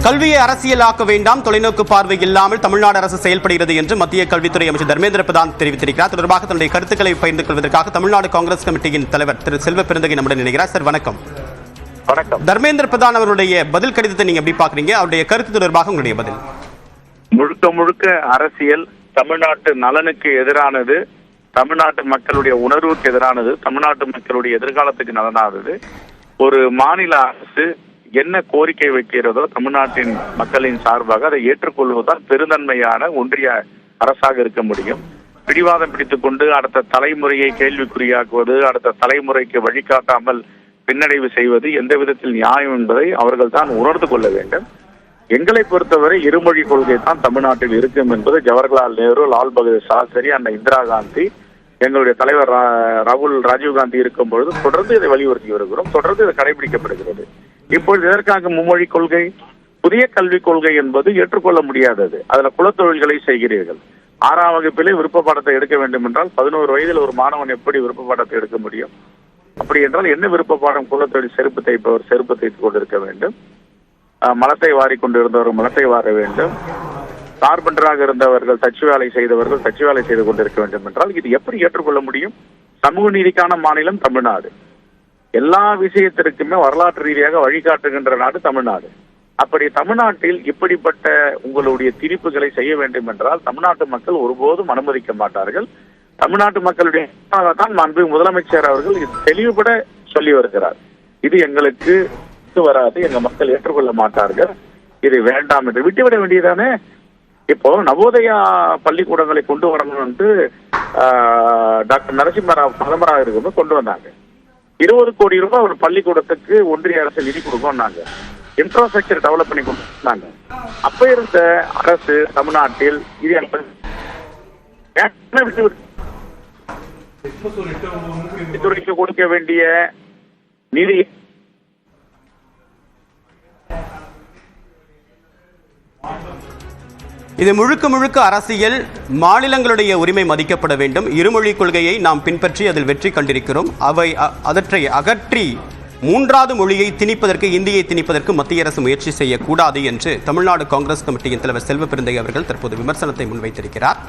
கல்வியை அரசியலாக்க வேண்டாம், தொலைநோக்கு பார்வை இல்லாமல் தமிழ்நாடு அரசு செயல்படுகிறது என்று மத்திய கல்வித்துறை அமைச்சர் தர்மேந்திர பிரதான் தெரிவித்திருக்கிறார். தொடர்பாக தன்னுடைய கருத்துக்களை பகிர்ந்து கொள்வதற்காக தமிழ்நாடு காங்கிரஸ் கமிட்டியின் தலைவர் திரு செல்வ பெருந்தகை நம்முடன் இணைகிறார். சார் வணக்கம். வணக்கம். தர்மேந்திர பிரதான் அவருடைய பதில் கடிதத்தை நீங்க எப்படி பாக்குறீங்க? அவருடைய கருத்து தொடர்பாக உங்களுடைய பதில். முழுக்க முழுக்க அரசியல் தமிழ்நாட்டு நலனுக்கு எதிரானது, தமிழ்நாட்டு மக்களுடைய உணர்வுக்கு எதிரானது, தமிழ்நாட்டு மக்களுடைய எதிர்காலத்துக்கு நலனானது. ஒரு மாநில அரசு என்ன கோரிக்கை வைக்கிறதோ தமிழ்நாட்டின் மக்களின் சார்பாக அதை ஏற்றுக்கொள்வதால் பெருந்தன்மையான ஒன்றிய அரசாக இருக்க முடியும். பிடிவாதம் பிடித்துக் கொண்டு அடுத்த தலைமுறையை கேள்விக்குறியாக்குவது, அடுத்த தலைமுறைக்கு வழிகாட்டாமல் பின்னடைவு செய்வது எந்த விதத்தில் நியாயம் என்பதை அவர்கள் தான் உணர்ந்து கொள்ள வேண்டும். எங்களை பொறுத்தவரை இருமொழி கொள்கை தான் தமிழ்நாட்டில் இருக்கும் என்பது ஜவஹர்லால் நேரு, லால் பகதூர் சாஸ்திரி, அண்ணா இந்திரா காந்தி, எங்களுடைய தலைவர் ராஜீவ்காந்தி இருக்கும் பொழுது தொடர்ந்து இதை வலியுறுத்தி வருகிறோம். தொடர்ந்து இது கடைபிடிக்கப்படுகிறது. இப்பொழுது இதற்காக மும்மொழி கொள்கை, புதிய கல்விக் கொள்கை என்பது ஏற்றுக்கொள்ள முடியாதது. அதுல குலத்தொழில்களை செய்கிறீர்கள். 6ஆம் வகுப்பிலே விருப்ப பாடத்தை எடுக்க வேண்டும் என்றால் 11 வயதில் ஒரு மாணவன் எப்படி விருப்ப பாடத்தை எடுக்க முடியும்? அப்படி என்றால் என்ன விருப்ப பாடம்? குலத்தொழில், செருப்பு தைப்பவர் செருப்பு தைத்துக் கொண்டிருக்க வேண்டும், மலத்தை வாரி கொண்டு இருந்தவர் மலத்தை வார வேண்டும், கார்பெண்டராக இருந்தவர்கள் தச்சு வேலை செய்தவர்கள் தச்சு வேலை செய்து கொண்டிருக்க வேண்டும் என்றால் இது எப்படி ஏற்றுக்கொள்ள முடியும்? சமூக நீதிக்கான மாநிலம் தமிழ்நாடு. எல்லா விஷயத்திற்குமே வரலாற்று ரீதியாக வழிகாட்டுகின்ற நாடு தமிழ்நாடு. அப்படி தமிழ்நாட்டில் இப்படிப்பட்ட உங்களுடைய திணிப்புகளை செய்ய வேண்டும் என்றால் தமிழ்நாட்டு மக்கள் ஒருபோதும் அனுமதிக்க மாட்டார்கள். தமிழ்நாட்டு மக்களுடைய தான் மாண்பு முதலமைச்சர் அவர்கள் தெளிவுபட சொல்லி வருகிறார். இது எங்களுக்கு வராது, எங்க மக்கள் ஏற்றுக்கொள்ள மாட்டார்கள், இது வேண்டாம் என்று விட்டுவிட வேண்டியதானே. இப்போ நவோதயா பள்ளிக்கூடங்களை கொண்டு வரணும் என்று டாக்டர் நரசிம்மராவ் பிரதமராக இருக்கும்போது கொண்டு வந்தாங்க. 20 கோடி ரூபாய் ஒரு பள்ளிக்கூடத்துக்கு ஒன்றிய அரசு நிதி கொடுக்கோம்னாங்க. இன்ஃப்ராஸ்ட்ரக்சர் டெவலப் பண்ணி கொடுத்தாங்க. அப்ப இருந்த அரசு தமிழ்நாட்டில் இது துறைக்கு கொடுக்க வேண்டிய நிதி இது முழுக்க முழுக்க அரசியல். மாநிலங்களுடைய உரிமை மதிக்கப்பட வேண்டும். இருமொழி கொள்கையை நாம் பின்பற்றி அதில் வெற்றி கண்டிருக்கிறோம். அவற்றை அகற்றி 3வது மொழியை திணிப்பதற்கு, இந்தியை திணிப்பதற்கு மத்திய அரசு முயற்சி செய்யக்கூடாது என்று தமிழ்நாடு காங்கிரஸ் கமிட்டியின் தலைவர் செல்வ பெருந்தகை அவர்கள் தற்போது விமர்சனத்தை முன்வைத்திருக்கிறார்.